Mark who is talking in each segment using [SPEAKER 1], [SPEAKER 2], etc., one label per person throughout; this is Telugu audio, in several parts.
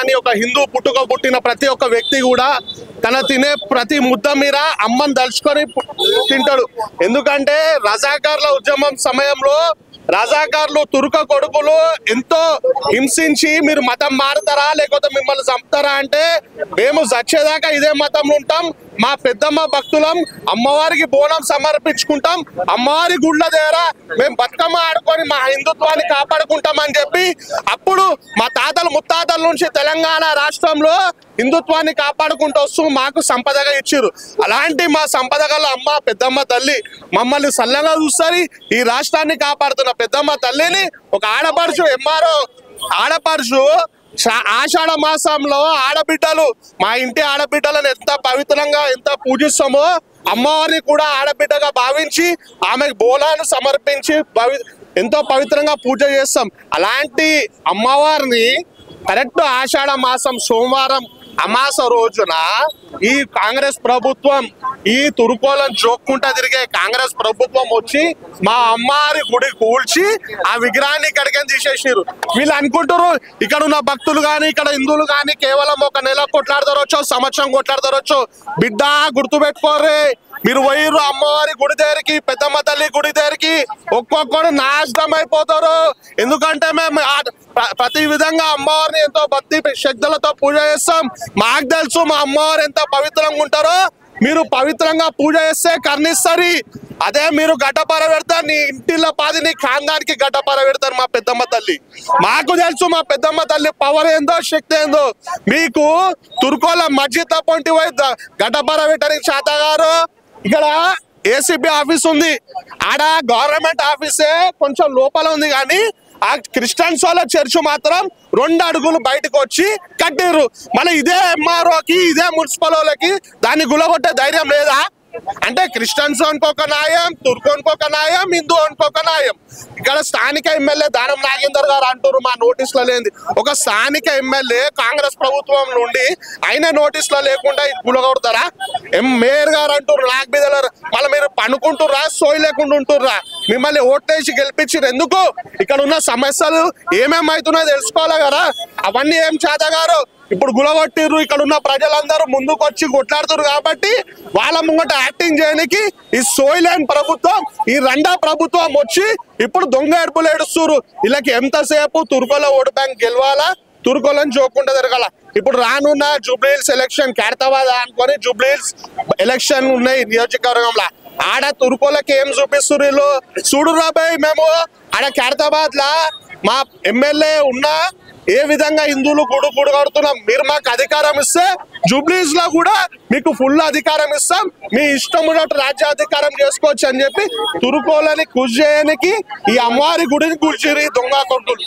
[SPEAKER 1] కానీ ఒక హిందూ పుట్టిన ప్రతి ఒక్క వ్యక్తి కూడా తన తినే ప్రతి ముద్ద మీద అమ్మని దలుచుకొని తింటాడు. ఎందుకంటే రజాకార్ల ఉద్యమం సమయంలో రజాకార్లు తుర్క కొడుకులు ఎంతో హింసించి మీరు మతం మారుతారా లేకపోతే మిమ్మల్ని చంపుతారా అంటే మేము చచ్చేదాకా ఇదే మతంలో ఉంటాం, మా పెద్దమ్మ భక్తులం, అమ్మవారికి బోనం సమర్పించుకుంటాం, అమ్మవారి గుళ్ళ దగ్గర మేము బతుకమ్మ ఆడుకొని మా హిందుత్వాన్ని కాపాడుకుంటామని చెప్పి అప్పుడు మా తాతలు ముత్తాతల నుంచి తెలంగాణ రాష్ట్రంలో హిందుత్వాన్ని కాపాడుకుంటూ వస్తూ మాకు సంపదగా ఇచ్చారు. అలాంటి మా సంపద గల అమ్మ పెద్దమ్మ తల్లి మమ్మల్ని సల్లగా చూస్తుంది. ఈ రాష్ట్రాన్ని కాపాడుతున్న పెద్దమ్మ తల్లిని ఒక ఆడపడుచు ఎంఆర్ఓ ఆడపడుచు ఆషాఢ మాసంలో ఆడబిడ్డలు మా ఇంటి ఆడబిడ్డలను ఎంత పవిత్రంగా ఎంత పూజిస్తామో అమ్మవారిని కూడా ఆడబిడ్డగా భావించి ఆమెకు బోలాను సమర్పించి ఎంతో పవిత్రంగా పూజ చేస్తాం. అలాంటి అమ్మవారిని కరెక్ట్ ఆషాఢ మాసం సోమవారం అమాస రోజున ఈ కాంగ్రెస్ ప్రభుత్వం ఈ తురుకోలను జోక్కుంటా తిరిగే కాంగ్రెస్ ప్రభుత్వం వచ్చి మా అమ్మవారి గుడి కూల్చి ఆ విగ్రహాన్ని ఇక్కడికి తీసేసారు. వీళ్ళు అనుకుంటారు ఇక్కడ ఉన్న భక్తులు కానీ ఇక్కడ హిందువులు కానీ కేవలం ఒక నెల కొట్లాడతారొచ్చో సంవత్సరం కొట్లాడతారొచ్చో. బిడ్డ గుర్తుపెట్టుకోరే, మీరు పోయిర్రు అమ్మవారి గుడి దగ్గరికి పెద్దమ్మ తల్లి గుడి దగ్గరికి ఒక్కొక్కడు నాశనం అయిపోతారు. ఎందుకంటే మేము ప్రతి విధంగా అమ్మవారిని ఎంతో భక్తి శక్తులతో పూజ చేస్తాం. మాకు తెలుసు మా అమ్మవారు ఎంత పవిత్రంగా ఉంటారో. మీరు పవిత్రంగా పూజ చేస్తే కర్ణిస్తారు. అదే మీరు గడ్డపార పెడతారు, నీ ఇంటిలో పాది నీ ఖాందానికి గడ్డపార పెడతారు మా పెద్దమ్మ తల్లి. మాకు తెలుసు మా పెద్దమ్మ తల్లి పవర్ ఏందో శక్తి ఏందో. మీకు తుర్కోల మస్జిద్ తప్పంటి పోయి గడ్డపార పెట్టడానికి చేతగారు. ఇక్కడ ఏసీబీ ఆఫీస్ ఉంది, ఆడ గవర్నమెంట్ ఆఫీసే కొంచెం లోపల ఉంది, కానీ ఆ క్రిస్టియన్స్ వాళ్ళ చర్చ్ మాత్రం 2 అడుగులు బయటకు వచ్చి కట్టిర్రు. మళ్ళీ ఇదే ఎంఆర్ఓకి ఇదే మున్సిపల్ వాళ్ళకి దాన్ని గులగొట్టే ధైర్యం లేదా? అంటే క్రిస్టియన్స్ అనుకోక న్యాయం, తుర్కు అనుకోక న్యాయం, హిందూ అనుకోక న్యాయం. ఇక్కడ స్థానిక ఎమ్మెల్యే దానం నాగేందర్ గారు అంటారు మా నోటీసులో లేని. ఒక స్థానిక ఎమ్మెల్యే కాంగ్రెస్ ప్రభుత్వం నుండి అయినా నోటీసులో లేకుండా గులగొడతారా? మేయర్ గారు అంటారు నాకు మీద మళ్ళీ మీరు పనుకుంటుర్రా సోయి లేకుండా ఉంటుర్రా? మిమ్మల్ని ఓట్లేసి గెలిపించారు ఎందుకు? ఇక్కడ ఉన్న సమస్యలు ఏమేమవుతున్నాయో తెలుసుకోవాలి కదా. అవన్నీ ఏం చేతగారు ఇప్పుడు గులగొట్టిర్రు. ఇక్కడ ఉన్న ప్రజలందరూ ముందుకు వచ్చి కొట్లాడుతున్నారు కాబట్టి వాళ్ళ ముంగట యాక్టింగ్ చేయడానికి ఈ సోయిలేని ప్రభుత్వం ఈ రెండో ప్రభుత్వం వచ్చి ఇప్పుడు దొంగ ఏడుపులు ఏడుస్తున్నారు. వీళ్ళకి ఎంతసేపు తుర్కోలో ఓటు బ్యాంక్ గెలవాలా, తుర్కోలను జోకుండా జరగాల. ఇప్పుడు రానున్న జూబ్లీహిల్స్ ఎలక్షన్ ఖైరతాబాద్ అనుకొని జూబ్లీహిల్స్ ఎలక్షన్ ఉన్నాయి నియోజకవర్గంలో. ఆడ తుర్కోలకి ఏం చూపిస్తున్నారు వీళ్ళు చూడు రాబాయ్. మేము ఆడ ఖైరతాబాద్ లా మా ఎమ్మెల్యే ఉన్నా ఏ విధంగా హిందువులు గుడి కడుతున్నాం. మీరు మాకు అధికారం ఇస్తే జూబ్లీహిల్స్ లో కూడా మీకు ఫుల్ అధికారం ఇస్తాం, మీ ఇష్టం ఉన్నట్టు రాజ్యాధికారం చేసుకోవచ్చు అని చెప్పి తురుకోలని కృషి చేయడానికి ఈ అమ్మవారి గుడిని కూర్చిరి దొంగ కొడుకులు.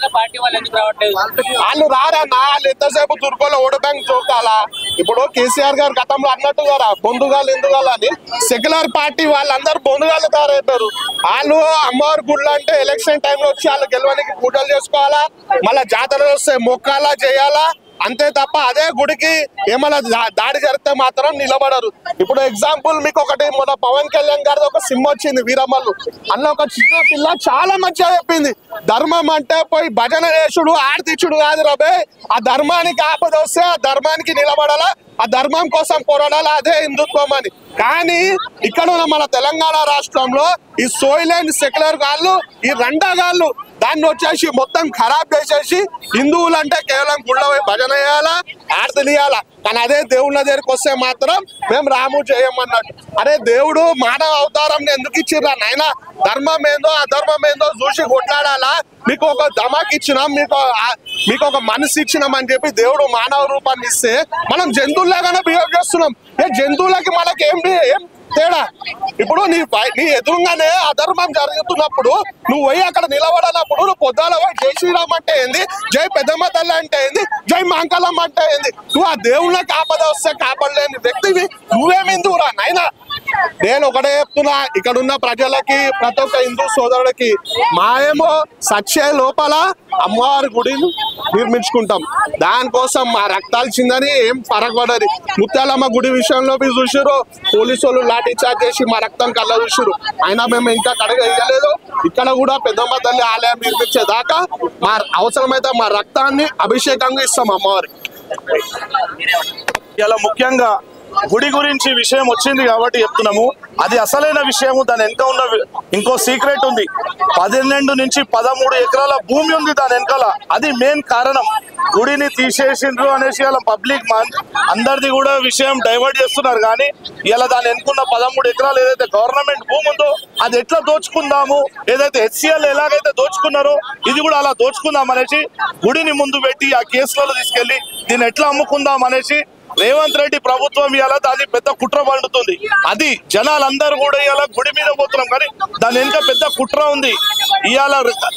[SPEAKER 1] వాళ్ళు రారన్నా, వాళ్ళు ఎంతసేపు తురుకోలో ఓటు బ్యాంక్ చూడాలా? ఇప్పుడు కేసీఆర్ గారు గతంలో అన్నట్టు కదా బొందుగాలు ఎందుగాలు అని సెక్యులర్ పార్టీ వాళ్ళందరూ బొందుగాలు తయారైపోయారు. వాళ్ళు అమ్మవారి గుళ్ళు అంటే ఎలక్షన్ టైంలో వచ్చి వాళ్ళు గెలవడానికి పూజలు చేసుకోవాలా, మళ్ళీ జాతరలు వస్తే మొక్కాలా చేయాలా, అంతే తప్ప అదే గుడికి ఏమైనా దాడి జరిగితే మాత్రం నిలబడరు. ఇప్పుడు ఎగ్జాంపుల్ మీకు ఒకటి, మొన్న పవన్ కళ్యాణ్ గారిది ఒక సినిమా వచ్చింది వీరమల్లు, అందులో ఒక చిన్న పిల్ల చాలా మంచిగా చెప్పింది, ధర్మం అంటే పోయి భజన చేసుడు ఆర్తిచ్చుడు కాదు రబే, ఆ ధర్మానికి ఆపద వస్తే ఆ ధర్మానికి నిలబడాలా, ఆ ధర్మం కోసం పోరాడాలి, అదే హిందుత్వం అని. కానీ ఇక్కడ ఉన్న మన తెలంగాణ రాష్ట్రంలో ఈ సోయిలేని సెక్యులర్ గాళ్ళు ఈ రెండగాళ్ళు దాన్ని వచ్చేసి మొత్తం ఖరాబ్ చేసేసి హిందువులు అంటే కేవలం గుళ్ళ భజన చేయాలా ఆర్తలు ఇయ్యాలా, కానీ అదే దేవుళ్ళ దగ్గరికి వస్తే మాత్రం మేము రాము చేయమన్నట్టు. అరే దేవుడు మానవ అవతారం ఎందుకు ఇచ్చిర్రా నాయన? ధర్మం ఏందో అధర్మం ఏందో చూసి కొట్లాడాలా? మీకు ఒక ధమాక్ ఇచ్చినాం, మీకు ఒక మనసు ఇచ్చినాం అని చెప్పి దేవుడు మానవ రూపాన్ని ఇస్తే మనం జంతువులాగానే బిహేవ్ చేస్తున్నాం. ఏ జంతువులకి మనకి ఏం తేడా? ఇప్పుడు నీ ఎదురుగానే అధర్మం జరుగుతున్నప్పుడు నువ్వు పోయి అక్కడ నిలబడనప్పుడు నువ్వు పొద్దాల పోయి జై శ్రీరామ్ అంటే ఏంది, జై పెద్దమ్మ తల్లి అంటే ఏంది, జై మాంకలమ్మ అంటే ఏంది? నువ్వు ఆ దేవుళ్ళకి ఆపద వస్తే కాపాడలేని వ్యక్తివి నువ్వేమిందువురా నాయనా? నేను ఒకటే చెప్తున్నా, ఇక్కడ ఉన్న ప్రజలకి ప్రతి ఒక్క హిందూ సోదరుడికి మాయేమో సచ్చే లోపల అమ్మవారి గుడిని నిర్మించుకుంటాం, దానికోసం మా రక్తాలు చిందని ఏం పరగబడది. ముత్యాలమ్మ గుడి విషయంలో మీరు చూసారు, పోలీసు వాళ్ళు లాఠీ చార్జ్ చేసి మా రక్తం కళ్ళ చూసారు, అయినా మేము ఇంకా కడగ వేయలేదు. ఇక్కడ కూడా పెద్దమ్మ తల్లి ఆలయం నిర్మించేదాకా మా అవసరమైతే మా రక్తాన్ని అభిషేకంగా ఇస్తాం అమ్మవారికి.
[SPEAKER 2] ఇలా ముఖ్యంగా గుడి గురించి విషయం వచ్చింది కాబట్టి చెప్తున్నాము. అది అసలైన విషయము. దాని వెనక ఉన్న ఇంకో సీక్రెట్ ఉంది. 12 నుంచి 13 ఎకరాల భూమి ఉంది దాని వెనకాల. అది మెయిన్ కారణం. గుడిని తీసేసిండ్రు అనేసి ఇలా పబ్లిక్ అందరిది కూడా విషయం డైవర్ట్ చేస్తున్నారు. కానీ ఇలా దాని వెనుకున్న 13 ఎకరాలు ఏదైతే గవర్నమెంట్ భూమి ఉందో అది ఎట్లా దోచుకుందాము, ఏదైతే హెచ్సిఎల్ ఎలాగైతే దోచుకున్నారో ఇది కూడా అలా దోచుకుందాం అనేసి గుడిని ముందు పెట్టి ఆ కేసులలో తీసుకెళ్లి దీన్ని ఎట్లా అమ్ముకుందాం అనేసి రేవంత్ రెడ్డి ప్రభుత్వం ఇవాళ దాన్ని పెద్ద కుట్ర పండుతుంది. అది జనాలందరూ కూడా ఇవాళ గుడి మీద పోతున్నాం, కానీ దాని వెనుక పెద్ద కుట్ర ఉంది. ఇవాళ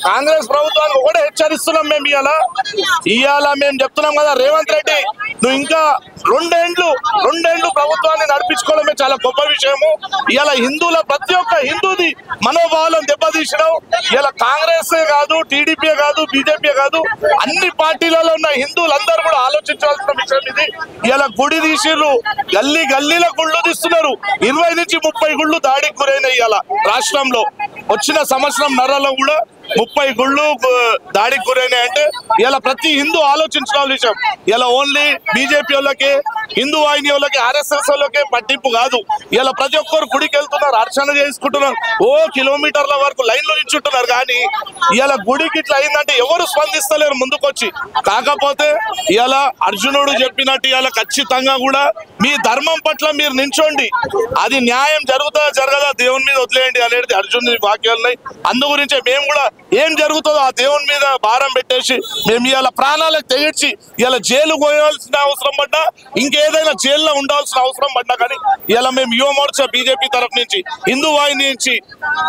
[SPEAKER 2] కాంగ్రెస్ ప్రభుత్వానికి కూడా హెచ్చరిస్తున్నాం మేము. ఇవాళ మేము చెప్తున్నాం కదా, రేవంత్ రెడ్డి నువ్వు ఇంకా రెండేండ్లు ప్రభుత్వాన్ని నడిపించుకోవడమే చాలా గొప్ప విషయము. ఇవాళ హిందువుల ప్రతి ఒక్క హిందూది మనోభావాలను దెబ్బతీసినావు. ఇలా కాంగ్రెస్ కాదు, టీడీపీ కాదు, బీజేపీ కాదు, అన్ని పార్టీలలో ఉన్న హిందువులందరూ కూడా ఆలోచించాల్సిన విషయం ఇది. ఇలా గుడి తీసిర్రు, గల్లీల గుళ్ళు తీస్తున్నారు. 20 నుంచి 30 గుళ్ళు దాడికి గురైనాయి. ఇలా రాష్ట్రంలో వచ్చిన సంవత్సరం నరలో కూడా 30 గుళ్ళు దాడికి గురైనాయి. అంటే ఇలా ప్రతి హిందూ ఆలోచించిన విషయం. ఇలా ఓన్లీ బీజేపీ వాళ్ళకి, హిందూ వాహిని వాళ్ళకి, ఆర్ఎస్ఎస్ వాళ్ళకి పట్టింపు కాదు. ఇలా ప్రతి ఒక్కరు గుడికి వెళ్తున్నారు, అర్చన చేసుకుంటున్నారు, కిలోమీటర్ల వరకు లైన్లో నిల్చుంటున్నారు. కానీ ఇలా గుడికి ఇట్లా అయిందంటే ఎవరు స్పందిస్తలేరు ముందుకొచ్చి. కాకపోతే ఇలా అర్జునుడు చెప్పినట్టు ఇలా ఖచ్చితంగా కూడా మీ ధర్మం పట్ల మీరు నించోండి. అది న్యాయం జరుగుతుందా జరగదా దేవుని మీద వదిలేయండి అనేది అర్జునుడి వాక్యాలున్నాయి. అందు గురించే మేము కూడా ఏం జరుగుతుందో ఆ దేవుని మీద భారం పెట్టేసి మేము ఇలా ప్రాణాలకు తెగించి ఇలా జైలు పోయాల్సిన అవసరం పడ్డా, ఇంకేదైనా జైల్లో ఉండాల్సిన అవసరం పడ్డా, కానీ ఇలా మేము యువ మోర్చా బీజేపీ తరఫు నుంచి, హిందూ వాహిని నుంచి,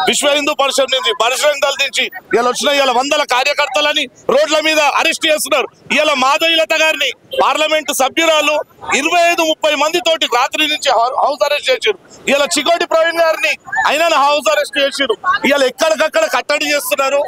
[SPEAKER 2] విశ్వ హిందూ పరిషత్ నుంచి, బజరంగ్ దళ్ నుంచి ఇలా వచ్చిన ఇలా 100 కార్యకర్తలని రోడ్ల మీద అరెస్ట్ చేస్తున్నారు. ఇలా మాధవీలత గారిని పార్లమెంటు సభ్యురాలు 25-30 మంది తోటి రాత్రి నుంచి హౌస్ అరెస్ట్ చేశారు. ఇలా చికోటి ప్రవీణ్ గారిని అయినా హౌస్ అరెస్ట్ చేశారు. ఇలా ఎక్కడికక్కడ కట్టడి చేస్తున్నారు.